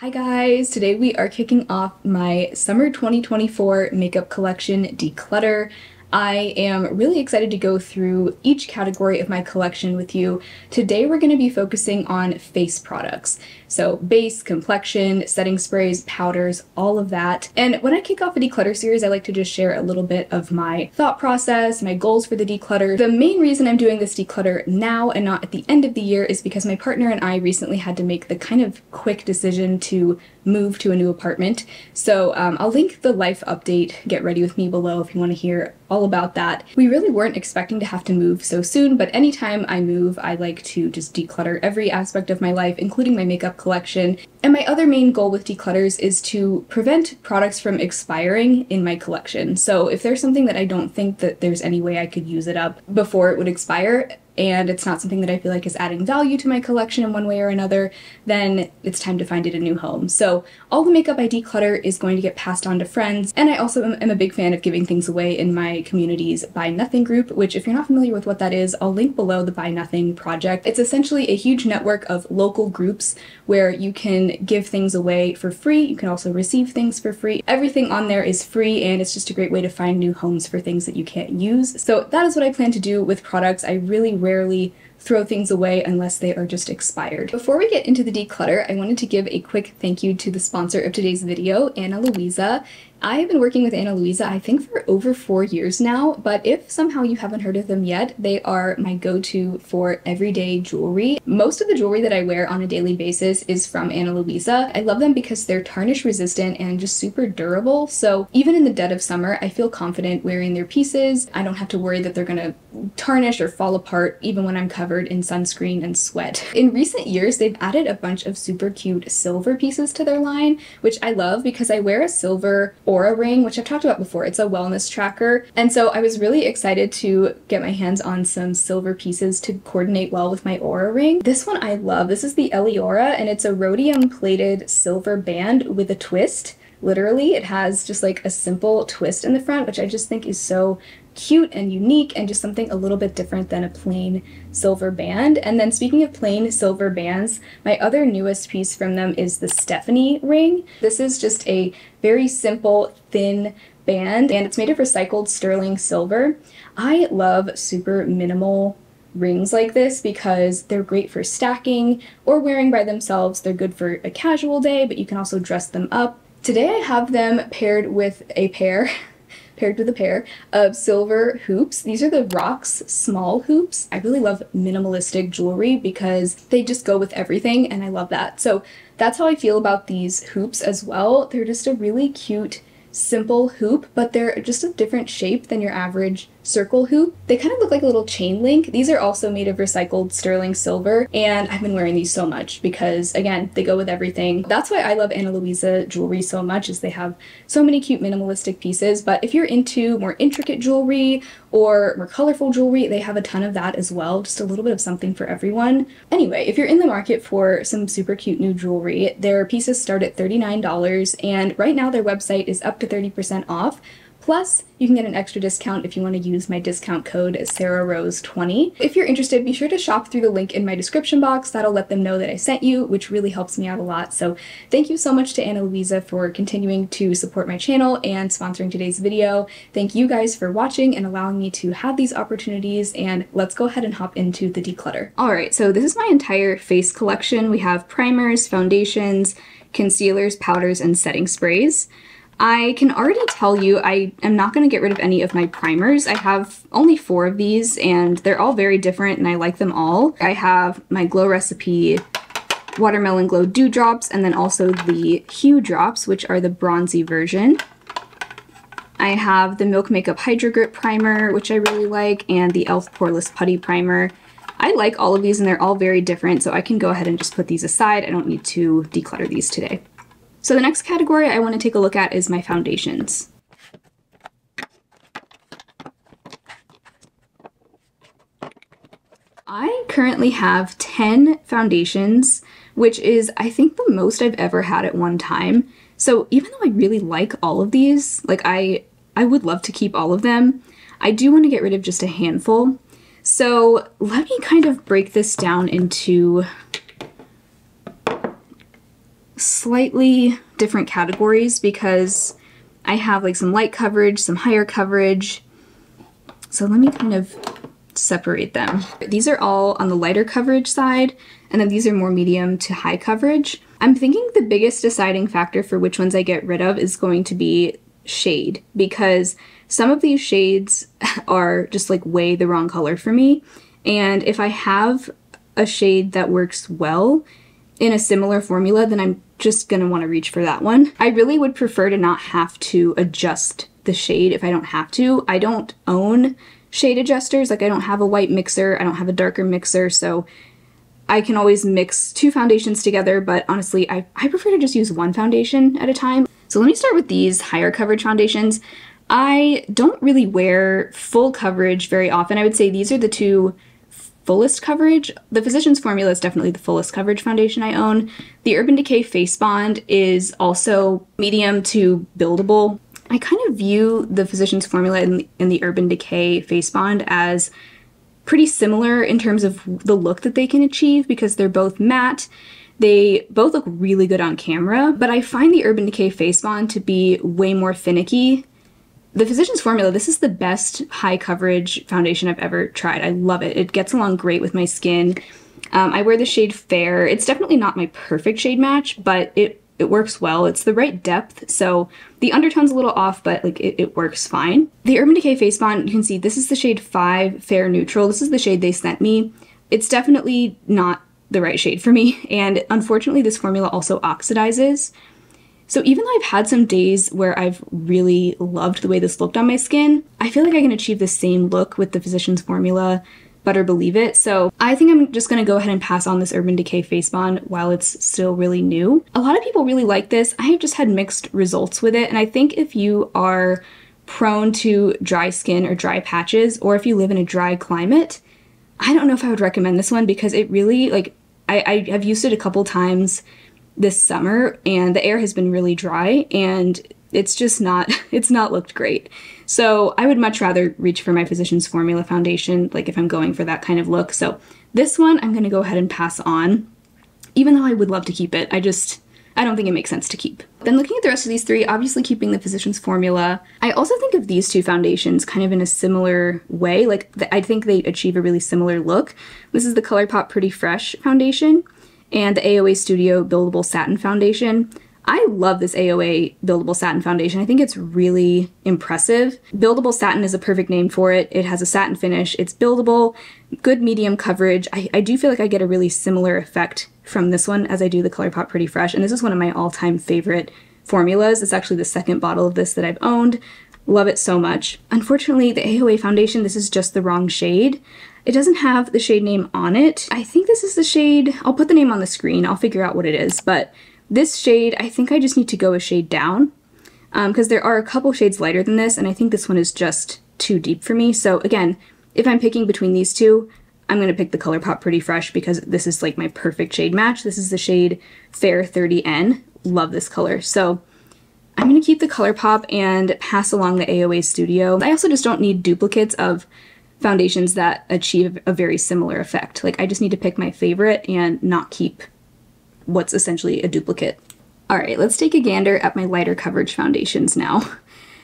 Hi guys! Today we are kicking off my summer 2024 makeup collection, Declutter. I am really excited to go through each category of my collection with you. Today we're going to be focusing on face products. So base, complexion, setting sprays, powders, all of that. And when I kick off a declutter series, I like to just share a little bit of my thought process, my goals for the declutter. The main reason I'm doing this declutter now and not at the end of the year is because my partner and I recently had to make the kind of quick decision to move to a new apartment. So I'll link the life update, get ready with me below if you want to hear all about that. We really weren't expecting to have to move so soon, but anytime I move, I like to just declutter every aspect of my life, including my makeup collection. And my other main goal with declutters is to prevent products from expiring in my collection. So if there's something that I don't think that there's any way I could use it up before it would expire, and it's not something that I feel like is adding value to my collection in one way or another, then it's time to find it a new home. So all the makeup I declutter is going to get passed on to friends, and I also am a big fan of giving things away in my community's Buy Nothing group, which if you're not familiar with what that is, I'll link below the Buy Nothing project. It's essentially a huge network of local groups where you can give things away for free. You can also receive things for free. Everything on there is free, and it's just a great way to find new homes for things that you can't use. So that is what I plan to do with products. I really rarely throw things away unless they are just expired. Before we get into the declutter, I wanted to give a quick thank you to the sponsor of today's video, Luisa. I have been working with Luisa, I think, for over 4 years now, but if somehow you haven't heard of them yet, they are my go-to for everyday jewelry. Most of the jewelry that I wear on a daily basis is from Luisa. I love them because they're tarnish resistant and just super durable, so even in the dead of summer, I feel confident wearing their pieces. I don't have to worry that they're gonna tarnish or fall apart even when I'm covered in sunscreen and sweat. In recent years, they've added a bunch of super cute silver pieces to their line, which I love because I wear a silver Aura ring, which I've talked about before. It's a wellness tracker, and so I was really excited to get my hands on some silver pieces to coordinate well with my Aura ring. This one I love. This is the Aura, and it's a rhodium plated silver band with a twist. Literally, it has just like a simple twist in the front, which I just think is so cute and unique and just something a little bit different than a plain silver band. And then speaking of plain silver bands, my other newest piece from them is the Stephanie ring. This is just a very simple, thin band, and it's made of recycled sterling silver. I love super minimal rings like this because they're great for stacking or wearing by themselves. They're good for a casual day, but you can also dress them up. Today I have them paired with a pair of silver hoops. These are the Rocks small hoops. I really love minimalistic jewelry because they just go with everything, and I love that. So that's how I feel about these hoops as well. They're just a really cute, simple hoop, but they're just a different shape than your average circle hoop. They kind of look like a little chain link. These are also made of recycled sterling silver, and I've been wearing these so much because, again, they go with everything. That's why I love Luisa jewelry so much, is they have so many cute minimalistic pieces. But if you're into more intricate jewelry or more colorful jewelry, they have a ton of that as well. Just a little bit of something for everyone. Anyway, if you're in the market for some super cute new jewelry, their pieces start at $39, and right now their website is up to 30% off. Plus, you can get an extra discount if you want to use my discount code SarahRose20. If you're interested, be sure to shop through the link in my description box. That'll let them know that I sent you, which really helps me out a lot. So thank you so much to Luisa for continuing to support my channel and sponsoring today's video. Thank you guys for watching and allowing me to have these opportunities, and let's go ahead and hop into the declutter. Alright, so this is my entire face collection. We have primers, foundations, concealers, powders, and setting sprays. I can already tell you I am not going to get rid of any of my primers. I have only 4 of these, and they're all very different, and I like them all. I have my Glow Recipe Watermelon Glow Dewdrops, and then also the Hue Drops, which are the bronzy version. I have the Milk Makeup Hydro Grip Primer, which I really like, and the e.l.f. Poreless Putty Primer. I like all of these, and they're all very different, so I can go ahead and just put these aside. I don't need to declutter these today. So the next category I want to take a look at is my foundations. I currently have 10 foundations, which is, I think, the most I've ever had at one time. So even though I really like all of these, like I would love to keep all of them, I do want to get rid of just a handful. So let me kind of break this down into slightly different categories because I have like some light coverage, some higher coverage. So let me kind of separate them. These are all on the lighter coverage side, and then these are more medium to high coverage. I'm thinking the biggest deciding factor for which ones I get rid of is going to be shade, because some of these shades are just like way the wrong color for me. And if I have a shade that works well in a similar formula, then I'm just gonna want to reach for that one. I really would prefer to not have to adjust the shade if I don't have to. I don't own shade adjusters, like I don't have a white mixer, I don't have a darker mixer, so I can always mix two foundations together, but honestly, I prefer to just use one foundation at a time. So let me start with these higher coverage foundations. I don't really wear full coverage very often. I would say these are the two fullest coverage. The Physicians Formula is definitely the fullest coverage foundation I own. The Urban Decay Face Bond is also medium to buildable. I kind of view the Physicians Formula and the Urban Decay Face Bond as pretty similar in terms of the look that they can achieve because they're both matte. They both look really good on camera, but I find the Urban Decay Face Bond to be way more finicky. The Physicians Formula, this is the best high coverage foundation I've ever tried. I love it. It gets along great with my skin. I wear the shade Fair. It's definitely not my perfect shade match, but it works well. It's the right depth, so the undertone's a little off, but like it works fine. The Urban Decay Face Bond, you can see this is the shade 5 Fair Neutral. This is the shade they sent me. It's definitely not the right shade for me, and unfortunately this formula also oxidizes. So even though I've had some days where I've really loved the way this looked on my skin, I feel like I can achieve the same look with the Physicians Formula, better believe it. So I think I'm just gonna go ahead and pass on this Urban Decay Face Bond while it's still really new. A lot of people really like this. I have just had mixed results with it, and I think if you are prone to dry skin or dry patches, or if you live in a dry climate, I don't know if I would recommend this one because it really, like, I have used it a couple times this summer and the air has been really dry and it's just not, it's not looked great. So I would much rather reach for my Physicians Formula foundation, like if I'm going for that kind of look. So this one I'm gonna go ahead and pass on, even though I would love to keep it. I don't think it makes sense to keep. Then looking at the rest of these three, obviously keeping the Physicians Formula. I also think of these two foundations kind of in a similar way. Like I think they achieve a really similar look. This is the ColourPop Pretty Fresh foundation and the AOA Studio Buildable Satin Foundation. I love this AOA Buildable Satin Foundation. I think it's really impressive. Buildable Satin is a perfect name for it. It has a satin finish. It's buildable, good medium coverage. I do feel like I get a really similar effect from this one as I do the ColourPop Pretty Fresh, and this is one of my all-time favorite formulas. It's actually the second bottle of this that I've owned. Love it so much. Unfortunately, the AOA foundation, this is just the wrong shade. It doesn't have the shade name on it. I think this is the shade, I'll put the name on the screen, I'll figure out what it is, but this shade, I think I just need to go a shade down because there are a couple shades lighter than this, and I think this one is just too deep for me. So again, if I'm picking between these two, I'm going to pick the ColourPop Pretty Fresh because this is like my perfect shade match. This is the shade Fair 30N. Love this color. So I'm going to keep the ColourPop and pass along the AOA Studio. I also just don't need duplicates of foundations that achieve a very similar effect. Like I just need to pick my favorite and not keep what's essentially a duplicate. All right, let's take a gander at my lighter coverage foundations now.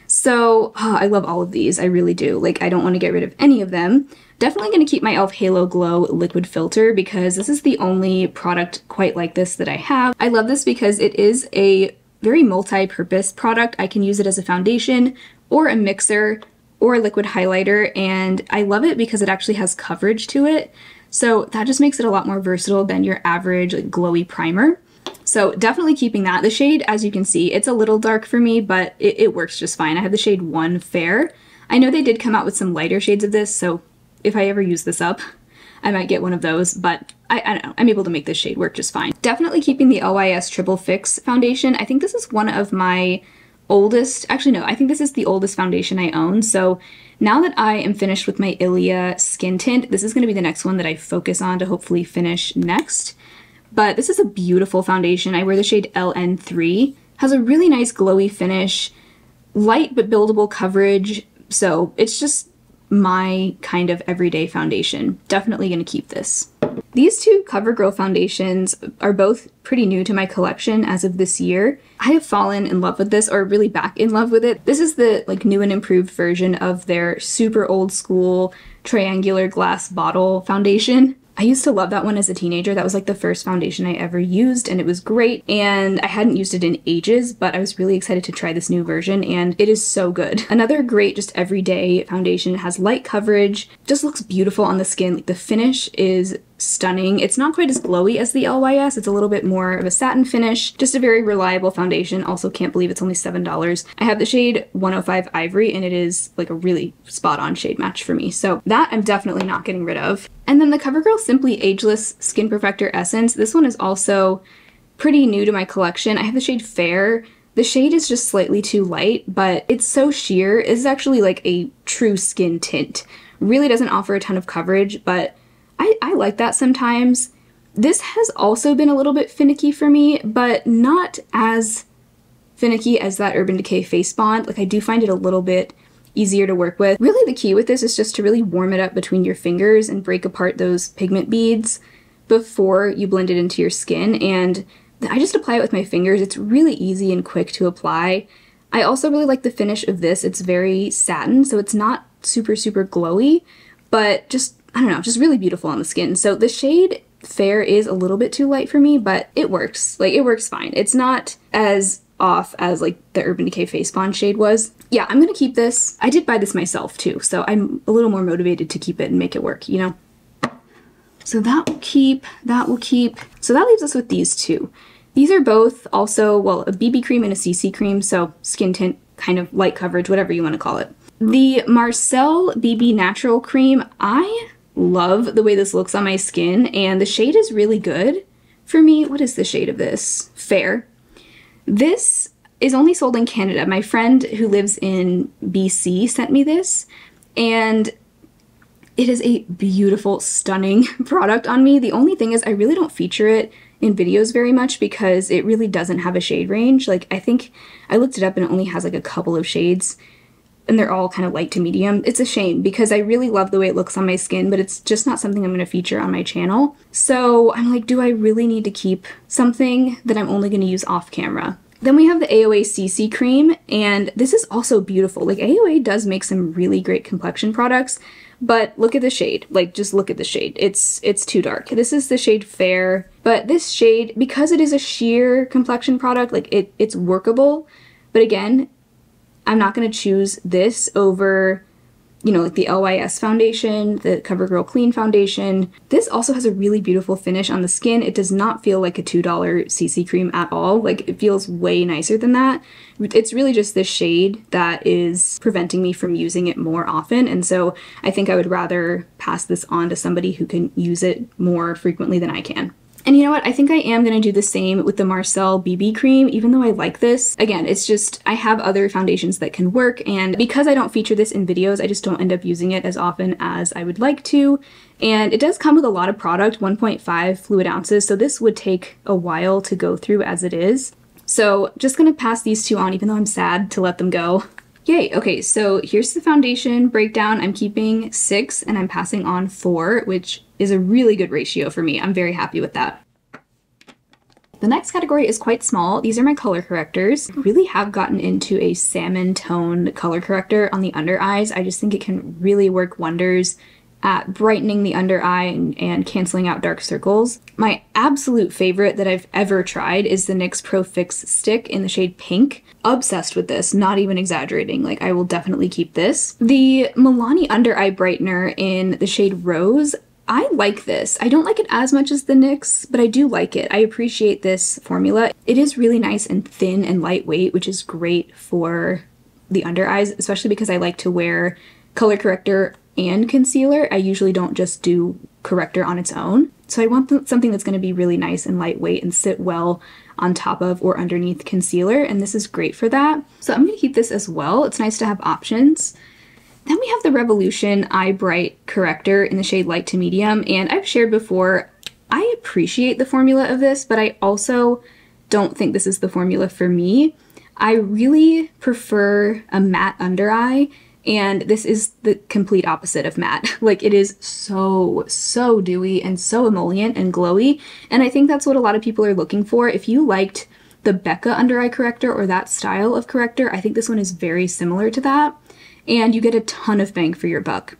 So I love all of these, I really do. Like I don't want to get rid of any of them. Definitely going to keep my e.l.f. Halo Glow liquid filter because this is the only product quite like this that I have. I love this because it is a very multi-purpose product. I can use it as a foundation or a mixer or a liquid highlighter, and I love it because it actually has coverage to it. So that just makes it a lot more versatile than your average like, glowy primer. So definitely keeping that. The shade, as you can see, it's a little dark for me, but it works just fine. I have the shade 1 Fair. I know they did come out with some lighter shades of this, so if I ever use this up, I might get one of those, but I don't know, I'm able to make this shade work just fine. Definitely keeping the LYS Triple Fix foundation. I think this is one of my oldest, actually no, I think this is the oldest foundation I own. So now that I am finished with my Ilia skin tint, this is going to be the next one that I focus on to hopefully finish next. But this is a beautiful foundation. I wear the shade LN3. Has a really nice glowy finish, light but buildable coverage. So it's just my kind of everyday foundation. Definitely going to keep this. These two CoverGirl foundations are both pretty new to my collection as of this year. I have fallen in love with this, or really back in love with it. This is the like new and improved version of their super old school triangular glass bottle foundation. I used to love that one as a teenager. That was like the first foundation I ever used, and it was great. And I hadn't used it in ages, but I was really excited to try this new version, and it is so good. Another great just everyday foundation. It has light coverage, just looks beautiful on the skin. Like the finish is stunning. It's not quite as glowy as the LYS. It's a little bit more of a satin finish. Just a very reliable foundation. Also can't believe it's only $7. I have the shade 105 Ivory, and it is like a really spot on shade match for me. So that I'm definitely not getting rid of. And then the CoverGirl Simply Ageless Skin Perfector Essence. This one is also pretty new to my collection. I have the shade Fair. The shade is just slightly too light, but it's so sheer. It's actually like a true skin tint. Really doesn't offer a ton of coverage, but I like that sometimes. This has also been a little bit finicky for me, but not as finicky as that Urban Decay Face Bond. Like I do find it a little bit easier to work with. Really the key with this is just to really warm it up between your fingers and break apart those pigment beads before you blend it into your skin. And I just apply it with my fingers. It's really easy and quick to apply. I also really like the finish of this. It's very satin, so it's not super glowy, but just, I don't know, just really beautiful on the skin. So the shade Fair is a little bit too light for me, but it works. Like, it works fine. It's not as off as like the Urban Decay Face Bond shade was. Yeah, I'm gonna keep this. I did buy this myself too, so I'm a little more motivated to keep it and make it work, you know? So that will keep, that will keep. So that leaves us with these two. These are both also, well, a BB cream and a CC cream, so skin tint, kind of light coverage, whatever you want to call it. The Marcel BB Natural Cream, I love the way this looks on my skin, and the shade is really good for me. What is the shade of this? Fair. This is only sold in Canada. My friend who lives in BC sent me this, and it is a beautiful, stunning product on me. The only thing is I really don't feature it in videos very much because it really doesn't have a shade range. Like, I think I looked it up and it only has like a couple of shades, and they're all kind of light to medium. It's a shame because I really love the way it looks on my skin, but it's just not something I'm going to feature on my channel. So I'm like, do I really need to keep something that I'm only going to use off camera? Then we have the AOA CC cream, and this is also beautiful. Like, AOA does make some really great complexion products, but look at the shade. Like, just look at the shade. It's too dark. This is the shade Fair, but this shade, because it is a sheer complexion product, like it's workable. But again, I'm not going to choose this over, you know, like the LYS foundation, the CoverGirl Clean foundation. This also has a really beautiful finish on the skin. It does not feel like a $2 CC cream at all. Like, it feels way nicer than that. It's really just this shade that is preventing me from using it more often, and so I think I would rather pass this on to somebody who can use it more frequently than I can. And you know what? I think I am going to do the same with the Marcel BB cream, even though I like this. Again, it's just, I have other foundations that can work, and because I don't feature this in videos, I just don't end up using it as often as I would like to. And it does come with a lot of product, 1.5 fluid ounces, so this would take a while to go through as it is. So just going to pass these two on, even though I'm sad to let them go. Yay, okay, so here's the foundation breakdown. I'm keeping 6 and I'm passing on 4, which is a really good ratio for me. I'm very happy with that. The next category is quite small. These are my color correctors. I really have gotten into a salmon toned color corrector on the under eyes. I just think it can really work wonders at brightening the under eye and canceling out dark circles. My absolute favorite that I've ever tried is the NYX Pro Fix Stick in the shade Pink. Obsessed with this, not even exaggerating. Like, I will definitely keep this. The Milani Under Eye Brightener in the shade Rose, I like this. I don't like it as much as the NYX, but I do like it. I appreciate this formula. It is really nice and thin and lightweight, which is great for the under eyes, especially because I like to wear color corrector and concealer. I usually don't just do corrector on its own. So I want something that's going to be really nice and lightweight and sit well on top of or underneath concealer, and this is great for that. So I'm going to keep this as well. It's nice to have options. Then we have the Revolution Eye Bright Corrector in the shade Light to Medium, and I've shared before, I appreciate the formula of this, but I also don't think this is the formula for me. I really prefer a matte under eye, and this is the complete opposite of matte. Like, it is so dewy and so emollient and glowy, and I think that's what a lot of people are looking for. If you liked the Becca under eye corrector or that style of corrector, I think this one is very similar to that, and you get a ton of bang for your buck.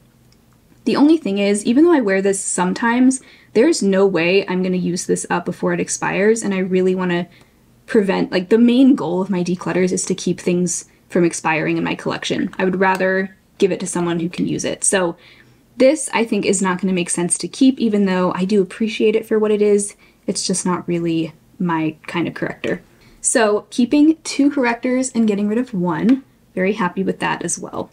The only thing is, even though I wear this sometimes, there's no way I'm going to use this up before it expires, and I really want to prevent, like, the main goal of my declutters is to keep things from expiring in my collection. I would rather give it to someone who can use it. So this, I think, is not going to make sense to keep, even though I do appreciate it for what it is. It's just not really my kind of corrector. So keeping 2 correctors and getting rid of 1, very happy with that as well.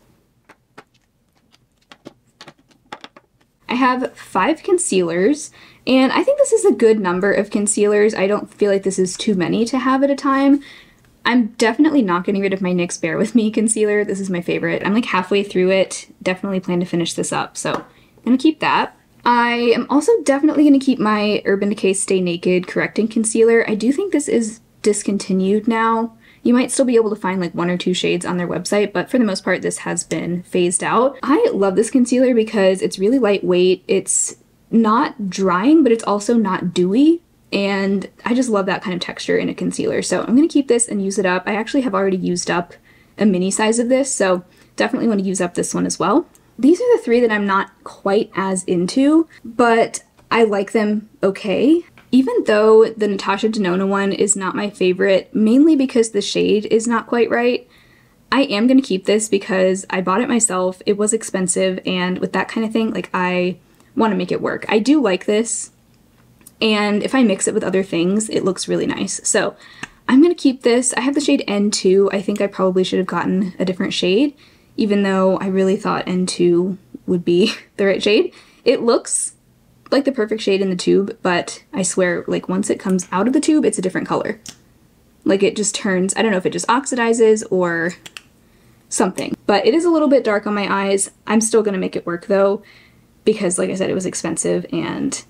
I have 5 concealers, and I think this is a good number of concealers. I don't feel like this is too many to have at a time. I'm definitely not getting rid of my NYX Bear With Me concealer. This is my favorite. I'm like halfway through it. Definitely plan to finish this up, so I'm gonna keep that. I am also definitely gonna keep my Urban Decay Stay Naked Correcting Concealer. I do think this is discontinued now. You might still be able to find like 1 or 2 shades on their website, but for the most part, this has been phased out. I love this concealer because it's really lightweight. It's not drying, but it's also not dewy. And I just love that kind of texture in a concealer. So I'm going to keep this and use it up. I actually have already used up a mini size of this, so definitely want to use up this one as well. These are the 3 that I'm not quite as into, but I like them okay. Even though the Natasha Denona one is not my favorite, mainly because the shade is not quite right, I am going to keep this because I bought it myself. It was expensive, and with that kind of thing, like, I want to make it work. I do like this, and if I mix it with other things, it looks really nice. So I'm going to keep this. I have the shade N2. I think I probably should have gotten a different shade, even though I really thought N2 would be the right shade. It looks like the perfect shade in the tube, but I swear, like, once it comes out of the tube, it's a different color. Like, it just turns, I don't know if it just oxidizes or something, but it is a little bit dark on my eyes. I'm still going to make it work though, because like I said, it was expensive and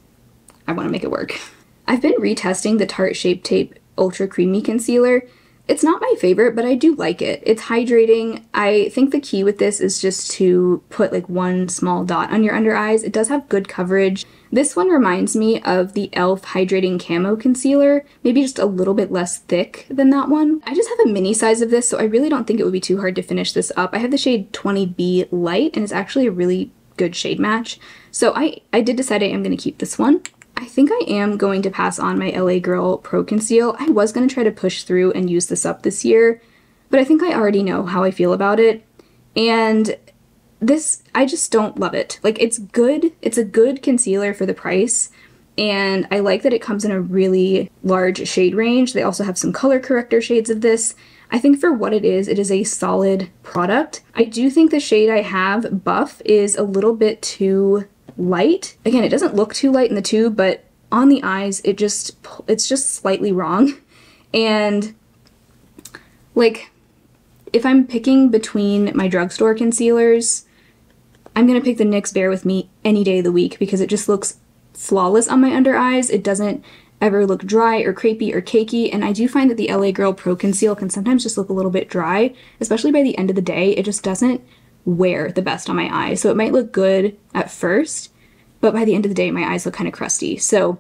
I want to make it work. I've been retesting the Tarte Shape Tape Ultra Creamy Concealer. It's not my favorite, but I do like it. It's hydrating. I think the key with this is just to put like 1 small dot on your under eyes. It does have good coverage. This one reminds me of the e.l.f. Hydrating Camo Concealer, maybe just a little bit less thick than that one. I just have a mini size of this, so I really don't think it would be too hard to finish this up. I have the shade 20B Light, and it's actually a really good shade match. So I did decide I am going to keep this one. I think I am going to pass on my LA Girl Pro Conceal. I was going to try to push through and use this up this year, but I think I already know how I feel about it. And this, I just don't love it. Like, it's good. It's a good concealer for the price. And I like that it comes in a really large shade range. They also have some color corrector shades of this. I think for what it is a solid product. I do think the shade I have, Buff, is a little bit too light. Again, it doesn't look too light in the tube, but on the eyes, it's just slightly wrong. And like, if I'm picking between my drugstore concealers, I'm gonna pick the NYX Bear With Me any day of the week because it just looks flawless on my under eyes. It doesn't ever look dry or crepey or cakey, and I do find that the LA Girl Pro Conceal can sometimes just look a little bit dry, especially by the end of the day. It just doesn't wear the best on my eyes. So it might look good at first, but by the end of the day, my eyes look kind of crusty. So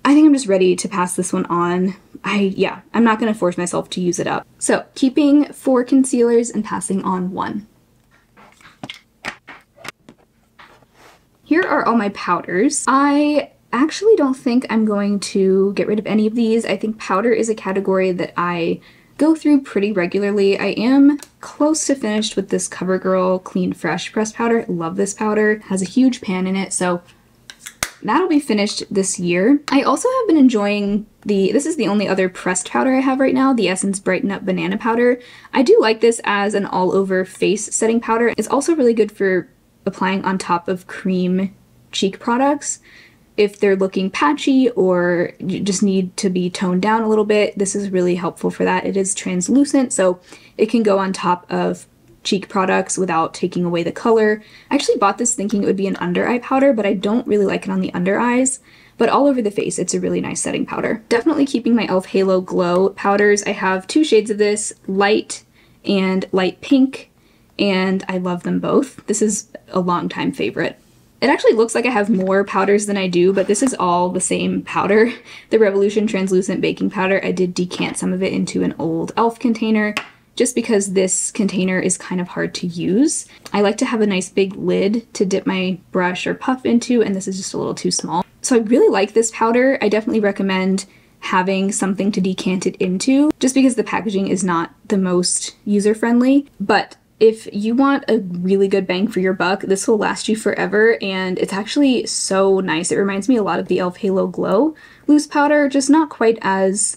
I think I'm just ready to pass this one on. I'm not going to force myself to use it up. So keeping 4 concealers and passing on 1. Here are all my powders. I actually don't think I'm going to get rid of any of these. I think powder is a category that I go through pretty regularly. I am close to finished with this CoverGirl Clean Fresh pressed powder. Love this powder. It has a huge pan in it, so that'll be finished this year. I also have been enjoying this is the only other pressed powder I have right now, the Essence Brighten Up Banana Powder. I do like this as an all-over face setting powder. It's also really good for applying on top of cream cheek products. If they're looking patchy or you just need to be toned down a little bit, this is really helpful for that. It is translucent, so it can go on top of cheek products without taking away the color. I actually bought this thinking it would be an under eye powder, but I don't really like it on the under eyes. But all over the face, it's a really nice setting powder. Definitely keeping my e.l.f. Halo Glow powders. I have 2 shades of this, light and light pink. and I love them both. This is a longtime favorite. It actually looks like I have more powders than I do, but this is all the same powder. The Revolution Translucent Baking Powder, I did decant some of it into an old e.l.f. container, just because this container is kind of hard to use. I like to have a nice big lid to dip my brush or puff into, and this is just a little too small. So I really like this powder. I definitely recommend having something to decant it into, just because the packaging is not the most user-friendly. But if you want a really good bang for your buck, this will last you forever, and it's actually so nice. It reminds me a lot of the e.l.f. Halo Glow loose powder, just not quite as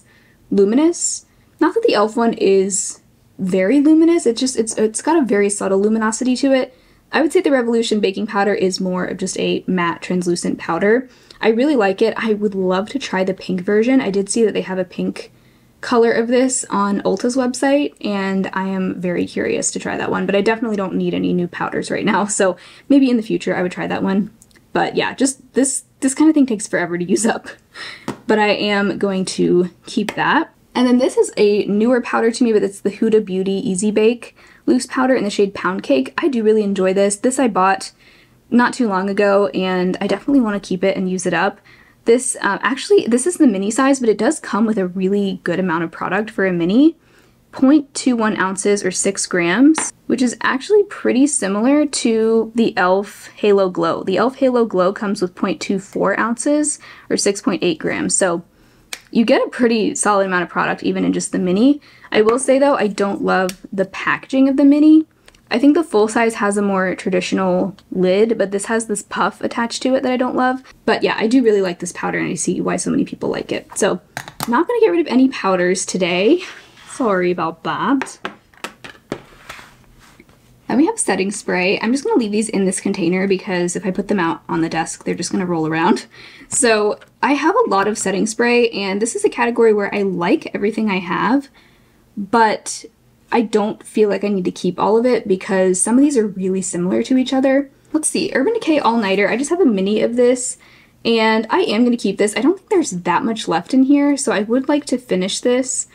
luminous. Not that the e.l.f. one is very luminous, it's got a very subtle luminosity to it. I would say the Revolution baking powder is more of just a matte translucent powder. I really like it. I would love to try the pink version. I did see that they have a pink color of this on Ulta's website, and I am very curious to try that one, but I definitely don't need any new powders right now, so maybe in the future I would try that one. But yeah, just this kind of thing takes forever to use up, but I am going to keep that. And then this is a newer powder to me, but it's the Huda Beauty Easy Bake loose powder in the shade Pound Cake. I do really enjoy this. This I bought not too long ago, and I definitely want to keep it and use it up. This, actually, this is the mini size, but it does come with a really good amount of product for a mini. 0.21 ounces or 6 grams, which is actually pretty similar to the e.l.f. Halo Glow. The e.l.f. Halo Glow comes with 0.24 ounces or 6.8 grams, so you get a pretty solid amount of product even in just the mini. I will say though, I don't love the packaging of the mini. I think the full size has a more traditional lid, but this has this puff attached to it that I don't love. But yeah, I do really like this powder, and I see why so many people like it. So I'm not gonna get rid of any powders today. Sorry about that. Then we have setting spray. I'm just gonna leave these in this container because if I put them out on the desk, they're just gonna roll around. So I have a lot of setting spray, and this is a category where I like everything I have, but I don't feel like I need to keep all of it because some of these are really similar to each other. Let's see, Urban Decay All Nighter. I just have a mini of this, and I am going to keep this. I don't think there's that much left in here, so I would like to finish this.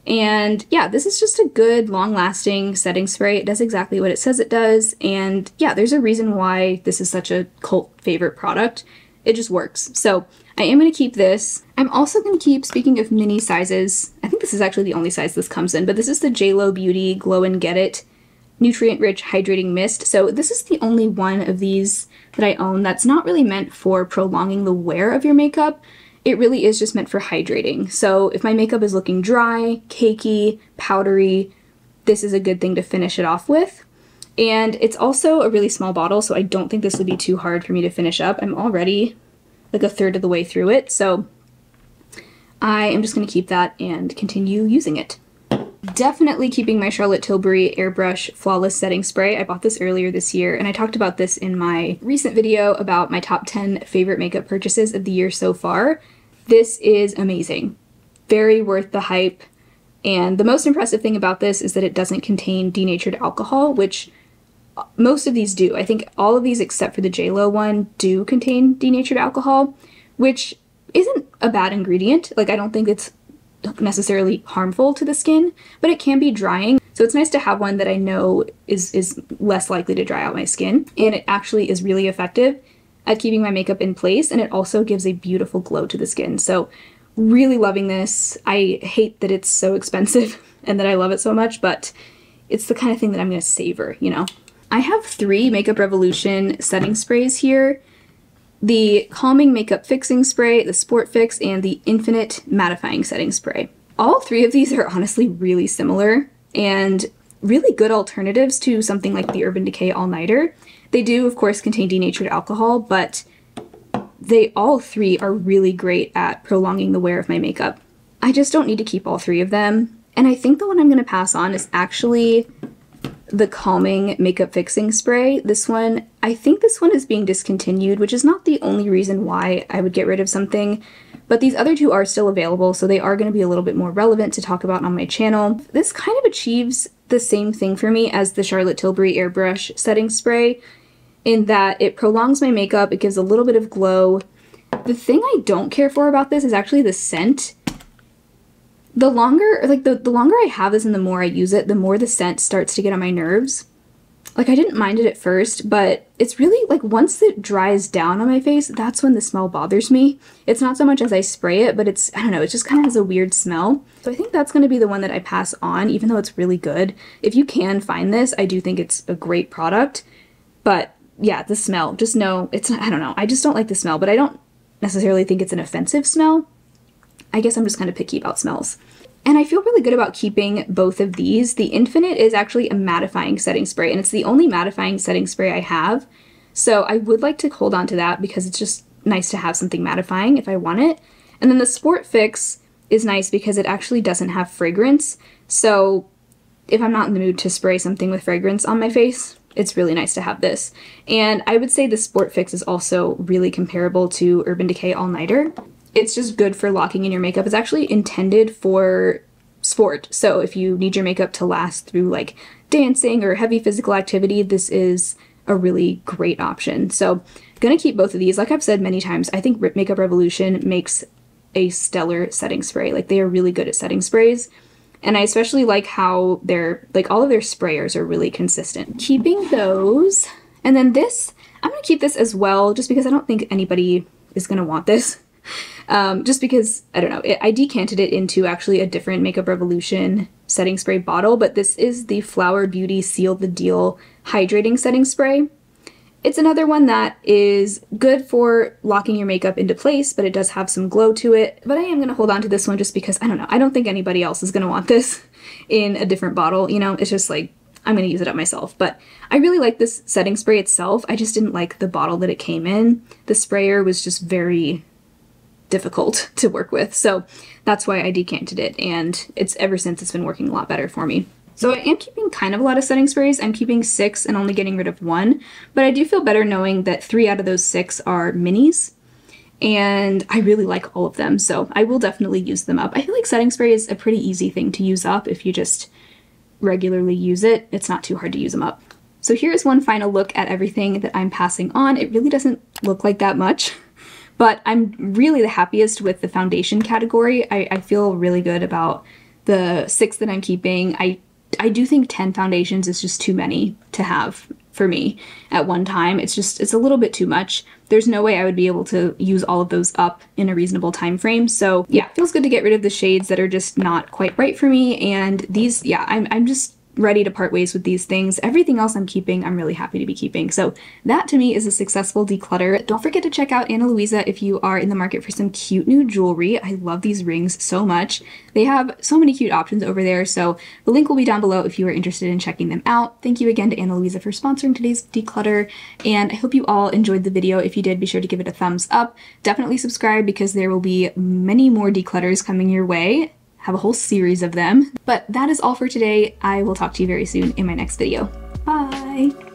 And yeah, this is just a good, long-lasting setting spray. It does exactly what it says it does, and yeah, there's a reason why this is such a cult favorite product. It just works. So I am going to keep this. I'm also going to keep, speaking of mini sizes, I think this is actually the only size this comes in, but this is the JLo Beauty Glow and Get It Nutrient Rich Hydrating Mist. So this is the only one of these that I own that's not really meant for prolonging the wear of your makeup. It really is just meant for hydrating. So if my makeup is looking dry, cakey, powdery, this is a good thing to finish it off with. And it's also a really small bottle, so I don't think this would be too hard for me to finish up. I'm already like a third of the way through it, so I am just going to keep that and continue using it. Definitely keeping my Charlotte Tilbury Airbrush Flawless Setting Spray. I bought this earlier this year, and I talked about this in my recent video about my top 10 favorite makeup purchases of the year so far. This is amazing. Very worth the hype, and the most impressive thing about this is that it doesn't contain denatured alcohol, which most of these do. I think all of these except for the JLo one do contain denatured alcohol, which isn't a bad ingredient. Like, I don't think it's necessarily harmful to the skin, but it can be drying. So it's nice to have one that I know is less likely to dry out my skin. And it actually is really effective at keeping my makeup in place, and it also gives a beautiful glow to the skin. So really loving this. I hate that it's so expensive and that I love it so much, but it's the kind of thing that I'm gonna savor, you know? I have 3 Makeup Revolution setting sprays here. The Calming Makeup Fixing Spray, the Sport Fix, and the Infinite Mattifying Setting Spray. All 3 of these are honestly really similar and really good alternatives to something like the Urban Decay All Nighter. They do, of course, contain denatured alcohol, but they all 3 are really great at prolonging the wear of my makeup. I just don't need to keep all 3 of them. And I think the one I'm going to pass on is actually the Calming Makeup Fixing Spray. This one, I think this one is being discontinued, which is not the only reason why I would get rid of something, but these other 2 are still available, so they are going to be a little bit more relevant to talk about on my channel. This kind of achieves the same thing for me as the Charlotte Tilbury Airbrush Setting Spray, in that it prolongs my makeup, it gives a little bit of glow. The thing I don't care for about this is actually the scent. The longer, like the longer I have this and the more I use it, the more the scent starts to get on my nerves. Like, I didn't mind it at first, but it's really, like, once it dries down on my face, that's when the smell bothers me. It's not so much as I spray it, but it's, I don't know, it just kind of has a weird smell. So I think that's going to be the one that I pass on, even though it's really good. If you can find this, I do think it's a great product. But yeah, the smell, just know, it's not, I don't know, I just don't like the smell, but I don't necessarily think it's an offensive smell. I guess I'm just kind of picky about smells. And I feel really good about keeping both of these. The Infinite is actually a mattifying setting spray, and it's the only mattifying setting spray I have. So I would like to hold on to that because it's just nice to have something mattifying if I want it. And then the Sport Fix is nice because it actually doesn't have fragrance. So if I'm not in the mood to spray something with fragrance on my face, it's really nice to have this. And I would say the Sport Fix is also really comparable to Urban Decay All Nighter. It's just good for locking in your makeup. It's actually intended for sport. So if you need your makeup to last through like dancing or heavy physical activity, this is a really great option. So I'm gonna keep both of these. Like I've said many times, I think Makeup Revolution makes a stellar setting spray. Like they are really good at setting sprays. And I especially like how like all of their sprayers are really consistent. Keeping those. And then this, I'm gonna keep this as well, just because I don't think anybody is gonna want this. Just because, I don't know, I decanted it into actually a different Makeup Revolution setting spray bottle, but this is the Flower Beauty Seal the Deal Hydrating Setting Spray. It's another one that is good for locking your makeup into place, but it does have some glow to it. But I am going to hold on to this one just because, I don't know, I don't think anybody else is going to want this in a different bottle, you know? It's just like, I'm going to use it up myself. But I really like this setting spray itself. I just didn't like the bottle that it came in. The sprayer was just very difficult to work with, so that's why I decanted it, and ever since it's been working a lot better for me. So I am keeping kind of a lot of setting sprays. I'm keeping 6 and only getting rid of 1, but I do feel better knowing that 3 out of those 6 are minis, and I really like all of them, so I will definitely use them up. I feel like setting spray is a pretty easy thing to use up if you just regularly use it. It's not too hard to use them up. So here's one final look at everything that I'm passing on. It really doesn't look like that much, but I'm really the happiest with the foundation category. I feel really good about the 6 that I'm keeping. I do think 10 foundations is just too many to have for me at one time. It's a little bit too much. There's no way I would be able to use all of those up in a reasonable time frame. So yeah, it feels good to get rid of the shades that are just not quite right for me. And these, yeah, I'm just ready to part ways with these things. Everything else I'm keeping, I'm really happy to be keeping. So that to me is a successful declutter. Don't forget to check out Ana Luisa if you are in the market for some cute new jewelry. I love these rings so much. They have so many cute options over there, so the link will be down below if you are interested in checking them out. Thank you again to Ana Luisa for sponsoring today's declutter, and I hope you all enjoyed the video. If you did, be sure to give it a thumbs up. Definitely subscribe because there will be many more declutters coming your way. Have a whole series of them. But that is all for today. I will talk to you very soon in my next video. Bye!